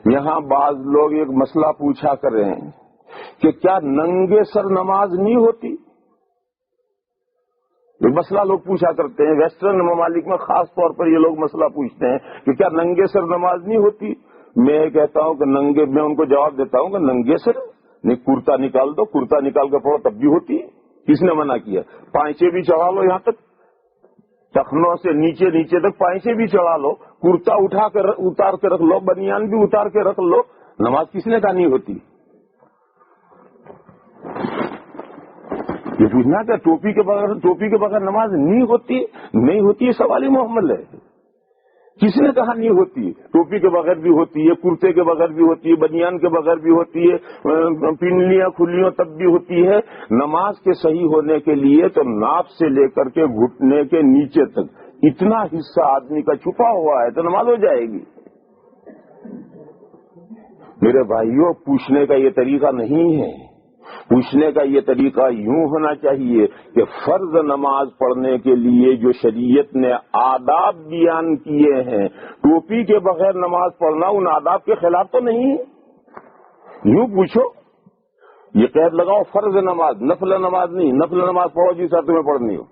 یہاں بعض لوگ ایک مسئلہ پوچھا کر رہے ہیں کہ کیا ننگے سر نماز نہیں ہوتی؟ یہ مسئلہ لوگ پوچھا کرتے ہیں، ویسٹرن ممالک میں خاص طور پر یہ لوگ مسئلہ پوچھتے ہیں کہ کیا ننگے سر نماز نہیں ہوتی؟ میں کہتا ہوں کہ میں ان کو جواب دیتا ہوں کہ ننگے سر نہیں، کرتا نکال دو، کرتا نکال کر پڑھو تب بھی ہوتی ہے، کس نے منع کیا؟ پائچے بھی چڑھا لو، یہاں تک ٹخنوں سے نیچے تک پائچے بھی چڑھا لو، کرتا اتار کے رکھ لو، بنیان بھی اتار کے رکھ لو، نماز کس نے کہا نہیں ہوتی؟ یہ پوچھنا کہ ٹوپی کے بغیر نماز نہیں ہوتی، یہ سوال ہی محمل ہے۔ کس نے کہا نہیں ہوتی؟ ٹوپی کے بغیر بھی ہوتی ہے، کرتے کے بغیر بھی ہوتی ہے، بنیان کے بغیر بھی ہوتی ہے، پنڈلیاں کھلیوں تب بھی ہوتی ہے۔ نماز کے صحیح ہونے کے لیے تو ناف سے لے کر کے گھٹنے کے نیچے تک اتنا حصہ آدمی کا چھپا ہوا ہے تو نماز ہو جائے گی۔ میرے بھائیوں، پوچھنے کا یہ طریقہ نہیں ہے۔ پوچھنے کا یہ طریقہ یوں ہونا چاہیے کہ فرض نماز پڑھنے کے لیے جو شریعت نے آداب بیان کیے ہیں، ٹوپی کے بغیر نماز پڑھنا ان آداب کے خلاف تو نہیں ہے۔ یوں پوچھو، یہ قید لگاؤ فرض نماز، نفل نماز نہیں، نفل نماز پڑھو جیسا تمہیں پڑھنی ہو۔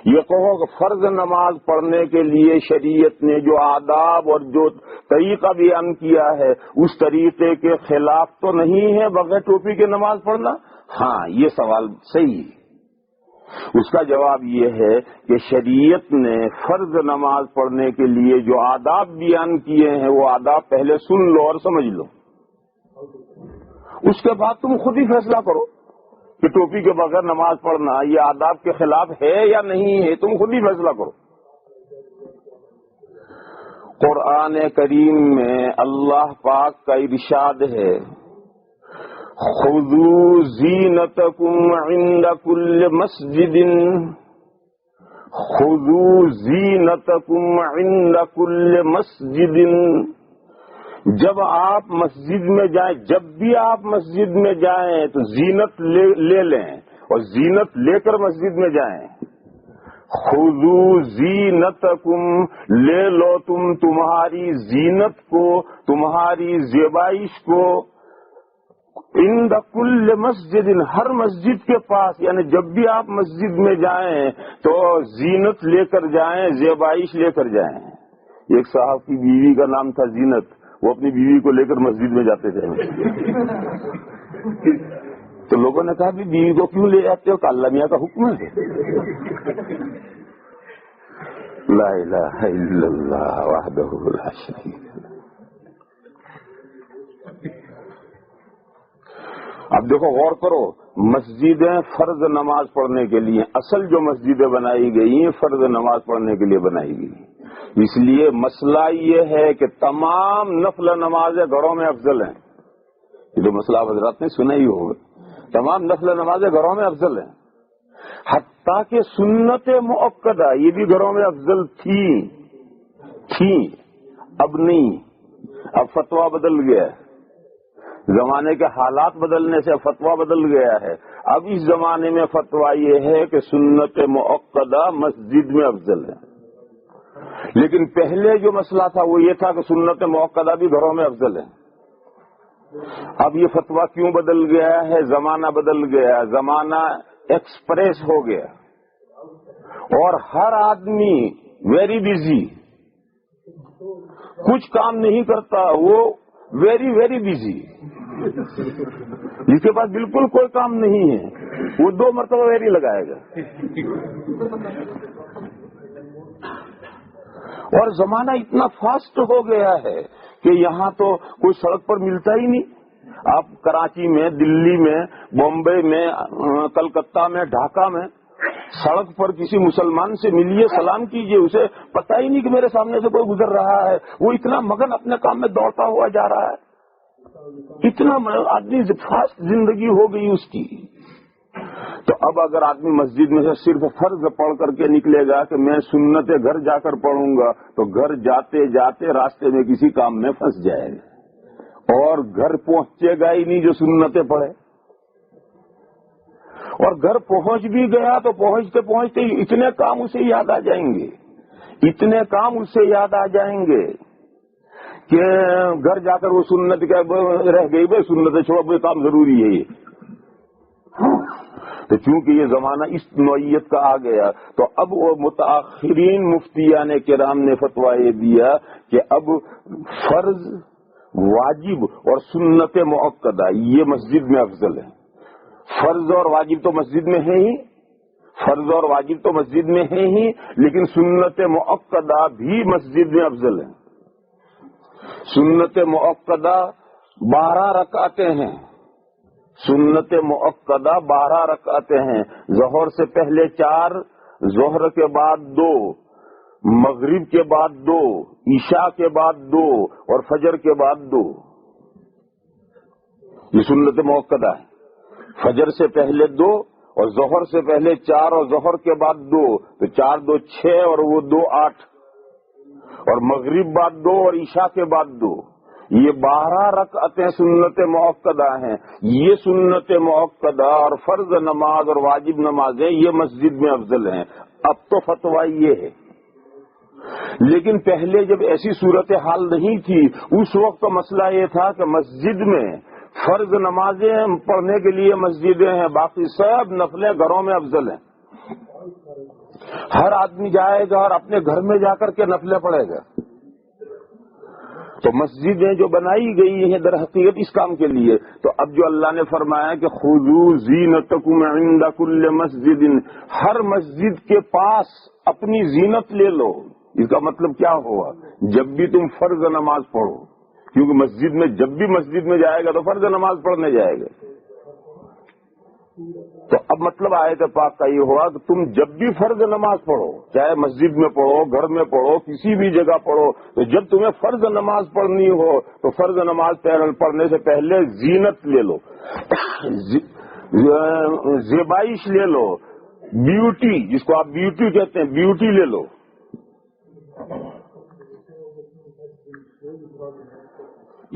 یہ کہو کہ فرض نماز پڑھنے کے لیے شریعت نے جو آداب اور جو طریقہ بیان کیا ہے اس طریقے کے خلاف تو نہیں ہے بغیر ٹوپی کے نماز پڑھنا؟ ہاں، یہ سوال صحیح ہے۔ اس کا جواب یہ ہے کہ شریعت نے فرض نماز پڑھنے کے لیے جو آداب بیان کیے ہیں وہ آداب پہلے سن لو اور سمجھ لو، اس کے بعد تم خود ہی فیصلہ کرو کہ ٹوپی کے بغیر نماز پڑھنا یہ آداب کے خلاف ہے یا نہیں ہے، تم خود ہی فیصلہ کرو۔ قرآن کریم میں اللہ پاک کا ارشاد ہے، خذوا زینتکم عند کل مسجد، خذوا زینتکم عند کل مسجد۔ جب آپ مسجد میں جائیں، جب بھی آپ مسجد میں جائیں تو زینت لے لیں اور زینت لے کر مسجد میں جائیں۔ خذوا زینتکم، لے لو تم تمہاری زینت کو، تمہاری زیبائش کو، عند کل مسجد، ہر مسجد کے پاس، یعنی جب بھی آپ مسجد میں جائیں تو زینت لے کر جائیں، زیبائش لے کر جائیں۔ ایک صاحب کی بیوی کا نام تھا زینت، وہ اپنی بیوی کو لے کر مسجد میں جاتے تھے تو لوگوں نے کہا بھی بیوی کو کیوں لے جاتے ہو؟ کہ اللہ میاں کا حکم ہے۔ لا الہ الا اللہ وحدہ لا شریک لہ۔ اب دیکھو، غور کرو، مسجدیں فرض نماز پڑھنے کے لیے، اصل جو مسجدیں بنائی گئی ہیں فرض نماز پڑھنے کے لیے بنائی گئی، اس لیے مسئلہ یہ ہے کہ تمام نفل نمازیں گھروں میں افضل ہیں۔ یہ تو مسئلہ حضرات نے سنا ہی ہوگا، تمام نفل نمازیں گھروں میں افضل ہیں، حتیٰ کہ سنت مؤکدہ یہ بھی گھروں میں افضل تھی، اب نہیں، اب فتویٰ بدل گیا ہے، زمانے کے حالات بدلنے سے فتویٰ بدل گیا ہے۔ اب اس زمانے میں فتویٰ یہ ہے کہ سنت مؤکدہ مسجد میں افضل ہے، لیکن پہلے جو مسئلہ تھا وہ یہ تھا کہ سنت مؤکدہ بھی گھروں میں افضل ہے۔ اب یہ فتویٰ کیوں بدل گیا ہے؟ زمانہ بدل گیا، زمانہ ایکسپریس ہو گیا اور ہر آدمی ویری بزی، کچھ کام نہیں کرتا، وہ ویری بزی، جس کے پاس بالکل کوئی کام نہیں ہے وہ 2 مرتبہ ویری لگائے گا۔ اور زمانہ اتنا فاسٹ ہو گیا ہے کہ یہاں تو کوئی سڑک پر ملتا ہی نہیں۔ آپ کراچی میں، دلی میں، بمبئی میں، کلکتہ میں، ڈھاکہ میں سڑک پر کسی مسلمان سے ملیے، سلام کیجئے، اسے پتہ ہی نہیں کہ میرے سامنے سے کوئی گزر رہا ہے، وہ اتنا مگن اپنے کام میں دوڑتا ہوا جا رہا ہے، اتنا آدمی فاسٹ زندگی ہو گئی اس کی۔ تو اب اگر آدمی مسجد میں سے صرف فرض پڑھ کر کے نکلے گا کہ میں سنت گھر جا کر پڑھوں گا تو گھر جاتے جاتے راستے میں کسی کام میں پھنس جائے گا اور گھر پہنچے گا ہی نہیں جو سنتیں پڑھے، اور گھر پہنچ بھی گیا تو پہنچتے پہنچتے اتنے کام اسے یاد آ جائیں گے، اتنے کام اسے یاد آ جائیں گے کہ گھر جا کر وہ سنت کا رہ گئی بھائی سنت چھوڑو بھائی کام ضروری ہے یہ. تو چونکہ یہ زمانہ اس نوعیت کا آ گیا تو اب وہ متاخرین مفتیان کرام نے فتویٰ یہ دیا کہ اب فرض واجب اور سنت مؤکدہ یہ مسجد میں افضل ہے. فرض اور واجب تو مسجد میں ہے ہی، فرض اور واجب تو مسجد میں ہے ہی، لیکن سنت مؤکدہ بھی مسجد میں افضل ہے. سنت مؤکدہ 12 رکعتیں ہیں، سنت مؤکدہ 12 رکعتیں ہیں. ظہر سے پہلے 4، ظہر کے بعد 2، مغرب کے بعد 2، عشاء کے بعد 2 اور فجر کے بعد 2. یہ سنت مؤکدہ ہے. فجر سے پہلے 2 اور ظہر سے پہلے 4 اور ظہر کے بعد 2، تو 4 2 6 اور وہ 2 8 اور مغرب بعد 2 اور عشاء کے بعد 2. یہ 12 رکعتیں سنت مؤکدہ ہیں. یہ سنت مؤکدہ اور فرض نماز اور واجب نمازیں یہ مسجد میں افضل ہیں. اب تو فتویٰ یہ ہے، لیکن پہلے جب ایسی صورتحال نہیں تھی اس وقت تو مسئلہ یہ تھا کہ مسجد میں فرض نمازیں پڑھنے کے لیے مسجدیں ہیں، باقی سب نفلیں گھروں میں افضل ہیں. ہر آدمی جائے گا اور اپنے گھر میں جا کر کے نفلیں پڑھے گا. تو مسجدیں جو بنائی گئی ہیں در حقیقت اس کام کے لیے. تو اب جو اللہ نے فرمایا کہ خذوا زینتکم عند کل مسجد، ہر مسجد کے پاس اپنی زینت لے لو. اس کا مطلب کیا ہوا؟ جب بھی تم فرض نماز پڑھو، کیونکہ مسجد میں جب بھی مسجد میں جائے گا تو فرض نماز پڑھنے جائے گا. تو اب مطلب آیت پاک کا یہ ہوا کہ تم جب بھی فرض نماز پڑھو، چاہے مسجد میں پڑھو، گھر میں پڑھو، کسی بھی جگہ پڑھو، تو جب تمہیں فرض نماز پڑھنی ہو تو فرض نماز پڑھنے سے پہلے زینت لے لو، زیبائش لے لو، بیوٹی جس کو آپ بیوٹی کہتے ہیں بیوٹی لے لو.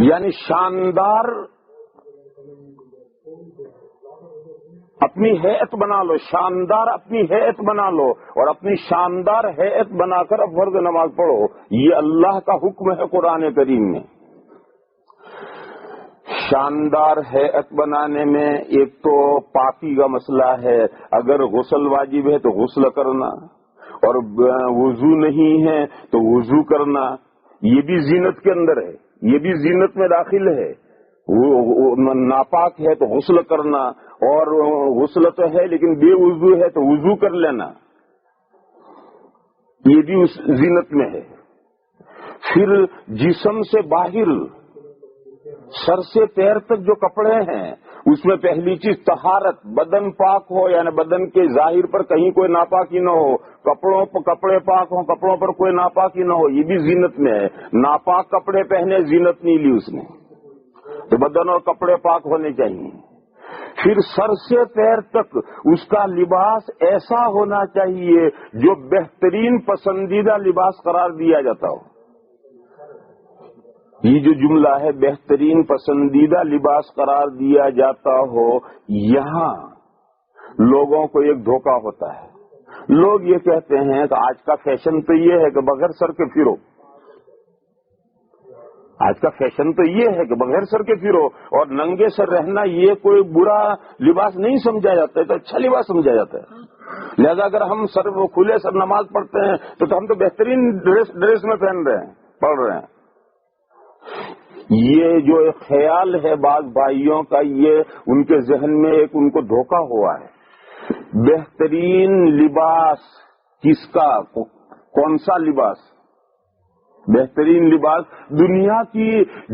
یعنی شاندار اپنی حیت بنا لو، شاندار اپنی حیت بنا لو اور اپنی شاندار حیت بنا کر اب فرض نماز پڑھو. یہ اللہ کا حکم ہے قرآن کریم میں. شاندار حیت بنانے میں ایک تو پاکی کا مسئلہ ہے. اگر غسل واجب ہے تو غسل کرنا، اور وضو نہیں ہے تو وضو کرنا. یہ بھی زینت کے اندر ہے، یہ بھی زینت میں داخل ہے. وہ ناپاک ہے تو غسل کرنا، اور غسل تو ہے لیکن بے وضو ہے تو وضو کر لینا، یہ بھی اس زینت میں ہے. پھر جسم سے باہر سر سے پیر تک جو کپڑے ہیں اس میں پہلی چیز طہارت، بدن پاک ہو، یعنی بدن کے ظاہر پر کہیں کوئی ناپاکی نہ ہو، کپڑے پاک ہوں، کپڑوں پر کوئی ناپاکی نہ ہو، یہ بھی زینت میں ہے. ناپاک کپڑے پہنے زینت نہیں لی اس نے، تو بدن اور کپڑے پاک ہونے چاہیے. پھر سر سے پیر تک اس کا لباس ایسا ہونا چاہیے جو بہترین پسندیدہ لباس قرار دیا جاتا ہو. یہ جو جملہ ہے بہترین پسندیدہ لباس قرار دیا جاتا ہو، یہاں لوگوں کو ایک دھوکہ ہوتا ہے. لوگ یہ کہتے ہیں کہ آج کا فیشن تو یہ ہے کہ بغیر سر کے پھرو، آج کا فیشن تو یہ ہے کہ بغیر سر کے پھرو، اور ننگے سر رہنا یہ کوئی برا لباس نہیں سمجھا جاتا ہے، تو اچھا لباس سمجھا جاتا ہے. لہذا اگر ہم کھلے سر نماز پڑھتے ہیں تو ہم تو بہترین ڈریس میں پڑھ رہے ہیں. یہ جو ایک خیال ہے بعض بھائیوں کا، یہ ان کے ذہن میں ایک ان کو دھوکہ ہوا ہے. بہترین لباس کس کا؟ کون سا لباس؟ بہترین لباس دنیا کی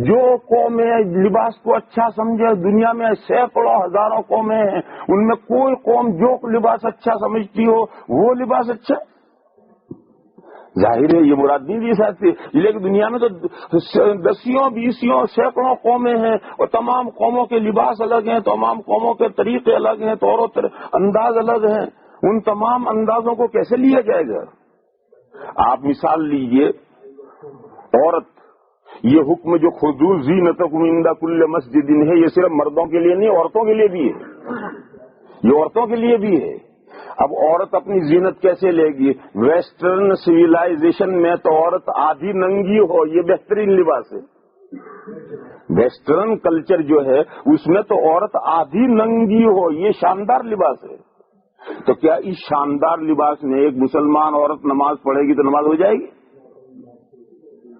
جو قومیں لباس کو اچھا سمجھے، دنیا میں سینکڑوں ہزاروں قومیں ہیں، ان میں کوئی قوم جو لباس اچھا سمجھتی ہو وہ لباس اچھا. ظاہر ہے یہ مراد نہیں دی سکتی، لیکن دنیا میں تو 10 20 سینکڑوں قومیں ہیں اور تمام قوموں کے لباس الگ ہیں، تمام قوموں کے طریقے الگ ہیں، طور و انداز الگ ہیں. ان تمام اندازوں کو کیسے لیا جائے گا؟ آپ مثال لیجئے عورت. یہ حکم جو خذوا زینتکم عند کل مسجد ہے، یہ صرف مردوں کے لیے نہیں، عورتوں کے لیے بھی ہے. یہ عورتوں کے لیے بھی ہے. اب عورت اپنی زینت کیسے لے گی؟ ویسٹرن سویلائزیشن میں تو عورت آدھی ننگی ہو یہ بہترین لباس ہے. ویسٹرن کلچر جو ہے اس میں تو عورت آدھی ننگی ہو یہ شاندار لباس ہے. تو کیا اس شاندار لباس میں ایک مسلمان عورت نماز پڑھے گی تو نماز ہو جائے گی؟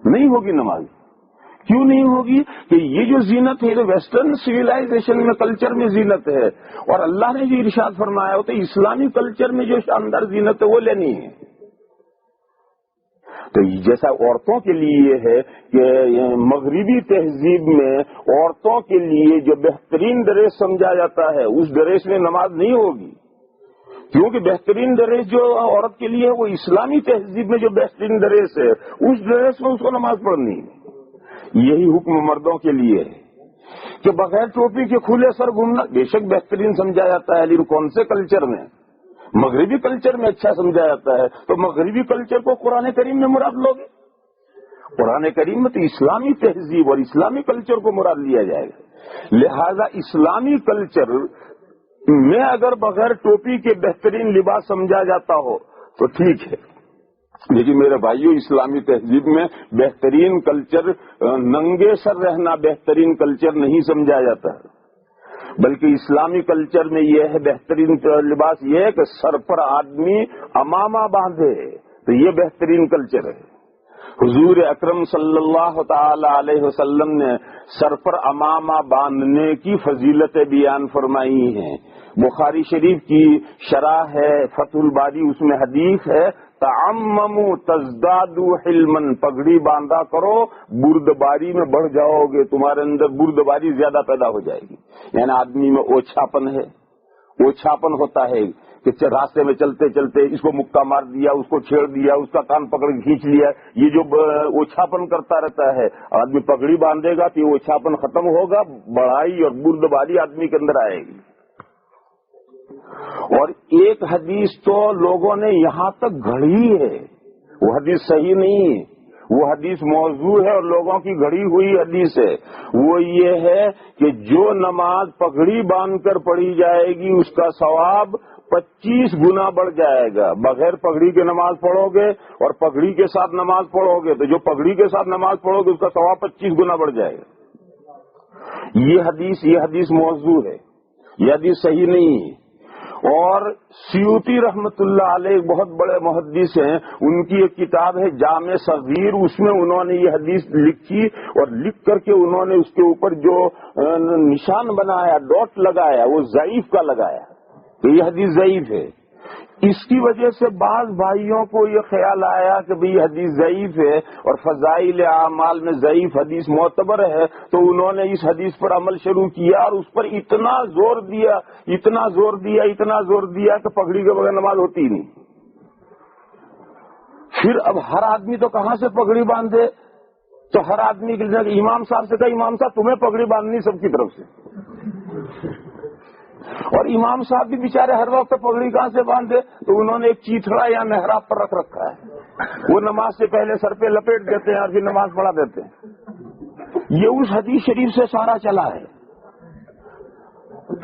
نہیں ہوگی نماز. کیوں نہیں ہوگی؟ کہ یہ جو زینت ہے تو ویسٹرن سویلائزیشن میں کلچر میں زینت ہے، اور اللہ نے جو ارشاد فرمایا ہوتا ہے اسلامی کلچر میں جو شاندار زینت ہے وہ لینی ہے. تو جیسا عورتوں کے لیے یہ ہے کہ مغربی تہذیب میں عورتوں کے لیے جو بہترین ڈریس سمجھا جاتا ہے اس ڈریس میں نماز نہیں ہوگی، کیونکہ بہترین ڈریس جو عورت کے لیے ہے وہ اسلامی تہذیب میں جو بہترین ڈریس ہے اس ڈریس میں اس کو نماز پڑھنی ہے. یہی حکم مردوں کے لیے ہے کہ بغیر ٹوپی کے کھلے سر گھومنا بے شک بہترین سمجھا جاتا ہے، لیکن کون سے کلچر میں؟ مغربی کلچر میں اچھا سمجھا جاتا ہے. تو مغربی کلچر کو قرآن کریم میں مراد لوگے؟ قرآن کریم میں تو اسلامی تہذیب اور اسلامی کلچر کو مراد لیا جائے گا. لہذا اسلامی کلچر میں اگر بغیر ٹوپی کے بہترین لباس سمجھا جاتا ہو تو ٹھیک ہے، لیکن میرے بھائیوں اسلامی تہذیب میں بہترین کلچر ننگے سر رہنا بہترین کلچر نہیں سمجھا جاتا، بلکہ اسلامی کلچر میں یہ ہے بہترین لباس یہ ہے کہ سر پر آدمی امامہ باندھے، تو یہ بہترین کلچر ہے. حضور اکرم صلی اللہ تعالی علیہ وسلم نے سر پر امامہ باندھنے کی فضیلتیں بیان فرمائی ہیں. بخاری شریف کی شرح ہے فتح الباری، اس میں حدیث ہے تعمموا تزدادوا حلما، پگڑی باندھا کرو بردباری میں بڑھ جاؤ گے، تمہارے اندر بردباری زیادہ پیدا ہو جائے گی. یعنی آدمی میں اوچھاپن ہے، اوچھاپن ہوتا ہے کہ راستے میں چلتے چلتے اس کو مکہ مار دیا، اس کو چھیڑ دیا، اس کا کان پکڑ کے کھینچ لیا، یہ جو اوچھاپن کرتا رہتا ہے. آدمی پگڑی باندھے گا تو یہ اوچھاپن ختم ہوگا، بڑائی اور بردباری آدمی کے اندر آئے گی. اور ایک حدیث تو لوگوں نے یہاں تک گھڑی ہے، وہ حدیث صحیح نہیں ہے، وہ حدیث موضوع ہے اور لوگوں کی گھڑی ہوئی حدیث ہے. وہ یہ ہے کہ جو نماز پگڑی باندھ کر پڑھی جائے گی اس کا ثواب 25 گنا بڑھ جائے گا. بغیر پگڑی کے نماز پڑھو گے اور پگڑی کے ساتھ نماز پڑھو گے تو جو پگڑی کے ساتھ نماز پڑھو گے اس کا ثواب 25 گنا بڑھ جائے گا. یہ حدیث موضوع ہے، یہ حدیث صحیح نہیں ہے. اور سیوطی رحمت اللہ علیہ بہت بڑے محدث ہیں، ان کی ایک کتاب ہے جامع صغیر، اس میں انہوں نے یہ حدیث لکھی اور لکھ کر کے انہوں نے اس کے اوپر جو نشان بنایا، ڈاٹ لگایا، وہ ضعیف کا لگایا کہ یہ حدیث ضعیف ہے. اس کی وجہ سے بعض بھائیوں کو یہ خیال آیا کہ بھئی حدیث ضعیف ہے اور فضائل اعمال میں ضعیف حدیث معتبر ہے، تو انہوں نے اس حدیث پر عمل شروع کیا اور اس پر اتنا زور دیا کہ پگڑی کے بغیر نماز ہوتی ہی نہیں. پھر اب ہر آدمی تو کہاں سے پگڑی باندھے؟ تو ہر آدمی کے لیے امام صاحب سے کہا امام صاحب تمہیں پگڑی باندھنی سب کی طرف سے، اور امام صاحب بھی بیچارے ہر وقت پگڑی کہاں سے باندھے؟ تو انہوں نے ایک چیتڑا یا محراب پر رکھ رکھا ہے، وہ نماز سے پہلے سر پہ لپیٹ دیتے ہیں اور پھر نماز پڑھا دیتے ہیں. یہ اس حدیث شریف سے سارا چلا ہے.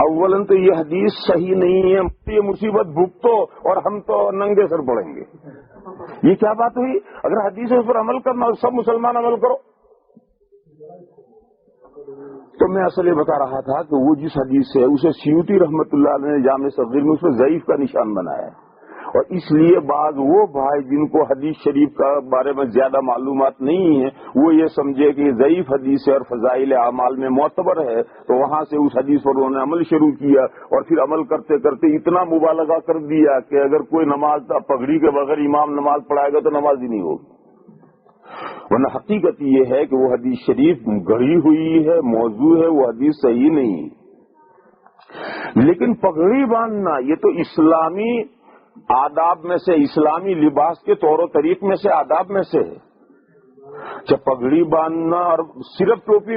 اولاً تو یہ حدیث صحیح نہیں ہے، یہ مصیبت بھگتو اور ہم تو ننگے سر پڑیں گے. یہ کیا بات ہوئی؟ اگر حدیث ہے اس پر عمل کرنا اور سب مسلمان عمل کرو. تو میں اصل یہ بتا رہا تھا کہ وہ جس حدیث ہے اسے سیوطی رحمت اللہ علیہ نے جامع صغیر میں اس میں ضعیف کا نشان بنایا ہے. اور اس لیے بعض وہ بھائی جن کو حدیث شریف کا بارے میں زیادہ معلومات نہیں ہیں وہ یہ سمجھے کہ یہ ضعیف حدیث ہے اور فضائل اعمال میں معتبر ہے، تو وہاں سے اس حدیث پر انہوں نے عمل شروع کیا اور پھر عمل کرتے کرتے اتنا مبالغہ کر دیا کہ اگر کوئی نماز پگڑی کے بغیر امام نماز پڑھائے گا تو نماز ہی نہیں ہوگی. ورنہ حقیقت یہ ہے کہ وہ حدیث شریف گڑھی ہوئی ہے، موضوع ہے، وہ حدیث صحیح نہیں. لیکن پگڑی باندھنا یہ تو اسلامی آداب میں سے، اسلامی لباس کے طور و طریق میں سے، آداب میں سے ہے. جب پگڑی باندھنا اور صرف ٹوپی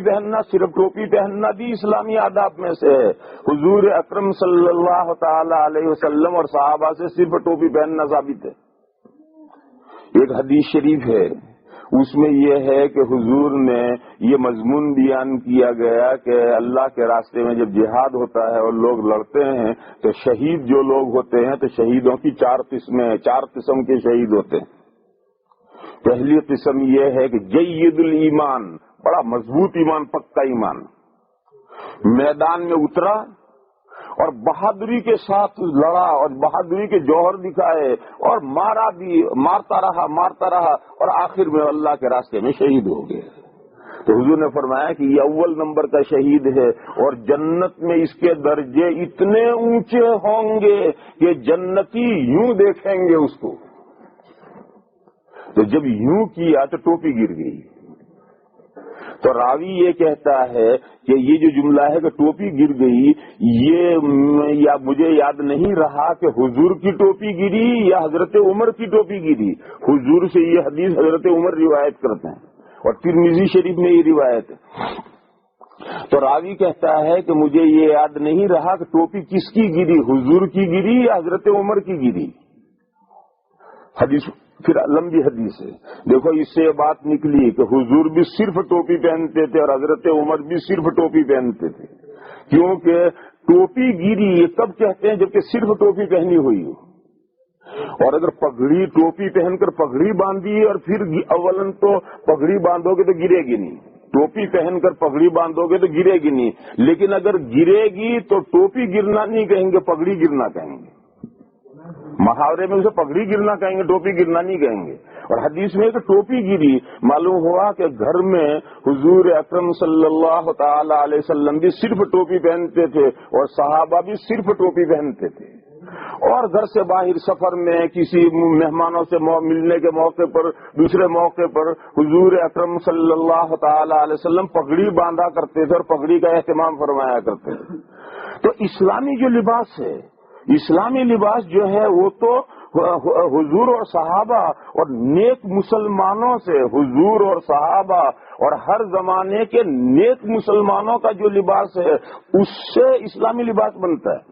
پہننا بھی اسلامی آداب میں سے ہے. حضور اکرم صلی اللہ تعالی علیہ وسلم اور صحابہ سے صرف ٹوپی پہننا ثابت ہے. ایک حدیث شریف ہے اس میں یہ ہے کہ حضور نے یہ مضمون بیان کیا گیا کہ اللہ کے راستے میں جب جہاد ہوتا ہے اور لوگ لڑتے ہیں تو شہید جو لوگ ہوتے ہیں تو شہیدوں کی 4 قسمیں ہیں، 4 قسم کے شہید ہوتے ہیں۔ پہلی قسم یہ ہے کہ جید الایمان، بڑا مضبوط ایمان، پکا ایمان، میدان میں اترا اور بہادری کے ساتھ لڑا اور بہادری کے جوہر دکھائے اور مارا بھی، مارتا رہا اور آخر میں اللہ کے راستے میں شہید ہو گئے۔ تو حضور نے فرمایا کہ یہ اول نمبر کا شہید ہے اور جنت میں اس کے درجے اتنے اونچے ہوں گے کہ جنتی یوں دیکھیں گے اس کو۔ تو جب یوں کیا تو ٹوپی گر گئی۔ تو راوی یہ کہتا ہے کہ یہ جو جملہ ہے کہ ٹوپی گر گئی، یہ مجھے یاد نہیں رہا کہ حضور کی ٹوپی گری یا حضرت عمر کی ٹوپی گری۔ حضور سے یہ حدیث حضرت عمر روایت کرتے ہیں اور ترمذی شریف میں یہ روایت ہے۔ تو راوی کہتا ہے کہ مجھے یہ یاد نہیں رہا کہ ٹوپی کس کی گری، حضور کی گری یا حضرت عمر کی گری۔ حدیث پھر لمبی حدیث ہے، دیکھو اس سے بات نکلی کہ حضور بھی صرف ٹوپی پہنتے تھے اور حضرت عمر بھی صرف ٹوپی پہنتے تھے، کیونکہ ٹوپی گری یہ کب کہتے ہیں جبکہ صرف ٹوپی پہنی ہوئی ہو۔ اور اگر پگڑی، ٹوپی پہن کر پگڑی باندھی اور پھر اولن تو پگڑی باندھو گے تو گرے گی نہیں، ٹوپی پہن کر پگڑی باندھو گے تو گرے گی نہیں، لیکن اگر گرے گی تو ٹوپی گرنا نہیں کہیں گے، پگڑی گرنا کہیں گے۔ محاورے میں اسے پگڑی گرنا کہیں گے، ٹوپی گرنا نہیں کہیں گے۔ اور حدیث میں کہ ٹوپی گری، معلوم ہوا کہ گھر میں حضور اکرم صلی اللہ تعالی علیہ وسلم بھی صرف ٹوپی پہنتے تھے اور صحابہ بھی صرف ٹوپی پہنتے تھے، اور گھر سے باہر سفر میں کسی مہمانوں سے ملنے کے موقع پر، دوسرے موقع پر حضور اکرم صلی اللہ تعالی علیہ وسلم پگڑی باندھا کرتے تھے اور پگڑی کا اہتمام فرمایا کرتے تھے۔ تو اسلامی جو لباس ہے، اسلامی لباس جو ہے وہ تو حضور اور صحابہ اور نیک مسلمانوں سے، حضور اور صحابہ اور ہر زمانے کے نیک مسلمانوں کا جو لباس ہے اس سے اسلامی لباس بنتا ہے۔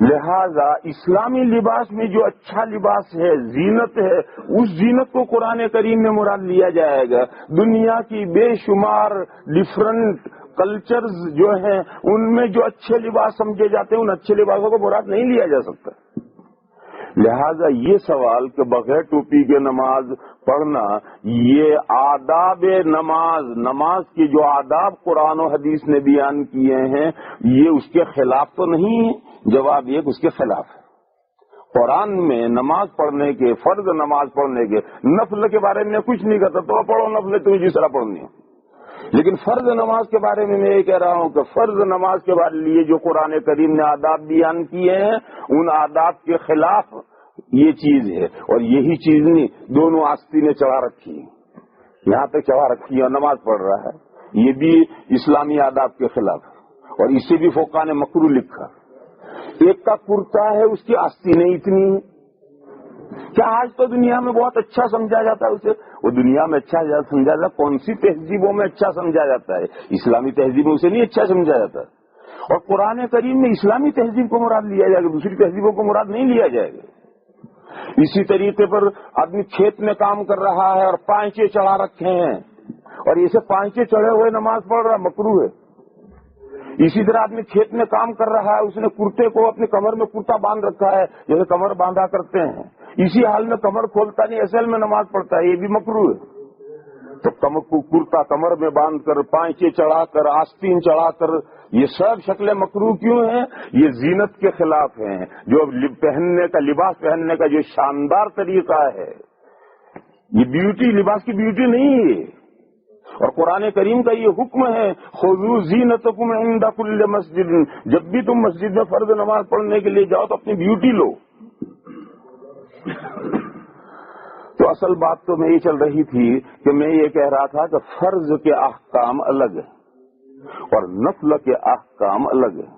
لہذا اسلامی لباس میں جو اچھا لباس ہے، زینت ہے، اس زینت کو قرآن کریم میں مراد لیا جائے گا۔ دنیا کی بے شمار ڈفرنٹ کلچرز جو ہیں ان میں جو اچھے لباس سمجھے جاتے ہیں ان اچھے لباسوں کو مراد نہیں لیا جا سکتا۔ لہذا یہ سوال کہ بغیر ٹوپی کے نماز پڑھنا، یہ آداب نماز کے جو آداب قرآن و حدیث نے بیان کیے ہیں یہ اس کے خلاف تو نہیں ہے، جواب یہ کہ اس کے خلاف ہے۔ قرآن میں نماز پڑھنے کے، فرض نماز پڑھنے کے، نفل کے بارے میں کچھ نہیں کرتا، تو پڑھو نفل تمہیں جس طرح پڑھنی ہے، لیکن فرض نماز کے بارے میں یہ کہہ رہا ہوں کہ فرض نماز کے بارے لیے جو قرآن کریم نے آداب بیان کیے ہیں ان آداب کے خلاف یہ چیز ہے، اور یہی چیز نہیں، دونوں آستینیں چڑھا رکھی ہیں، یہاں تک چڑھا رکھی ہے اور نماز پڑھ رہا ہے، یہ بھی اسلامی آداب کے خلاف ہے، اور اسے بھی فقہاء نے مکروہ لکھا۔ ایک کا کرتا ہے، اس کی آستینیں اتنی ہیں، کیا آج تو دنیا میں بہت اچھا سمجھا جاتا ہے اسے، وہ دنیا میں اچھا سمجھا جاتا ہے، کون سی تہذیبوں میں اچھا سمجھا جاتا ہے، اسلامی تہذیب میں اسے نہیں اچھا سمجھا جاتا، اور قرآن کریم میں اسلامی تہذیب کو مراد لیا جائے گا، دوسری تہذیبوں کو مراد نہیں لیا جائے گا۔ اسی طریقے پر آدمی کھیت میں کام کر رہا ہے اور پانچے چڑھا رکھے ہیں اور اسے پانچے چڑھے ہوئے نماز پڑھ رہا، مکروہ ہے۔ اسی طرح آدمی کھیت میں کام کر رہا ہے، اس نے کرتے کو اپنی کمر میں کرتا باندھ رکھا ہے جیسے کمر باندھا کرتے ہیں، اسی حال میں کمر کھولتا نہیں، اصل میں نماز پڑھتا ہے، یہ بھی مکروہ ہے۔ تو کرتا کمر میں باندھ کر، پانچے چڑھا کر، آستین چڑھا کر، یہ سب شکلیں مکروہ کیوں ہیں؟ یہ زینت کے خلاف ہیں، جو پہننے کا، لباس پہننے کا جو شاندار طریقہ ہے، یہ بیوٹی، لباس کی بیوٹی نہیں ہے۔ اور قرآن کریم کا یہ حکم ہے، خذوا زینتکم عند کل مسجد، جب بھی تم مسجد میں فرض نماز پڑھنے کے لیے جاؤ تو اپنی بیوٹی لو۔ تو اصل بات تو میں یہ چل رہی تھی کہ میں یہ کہہ رہا تھا کہ فرض کے احکام الگ ہیں اور نفل کے احکام الگ ہیں۔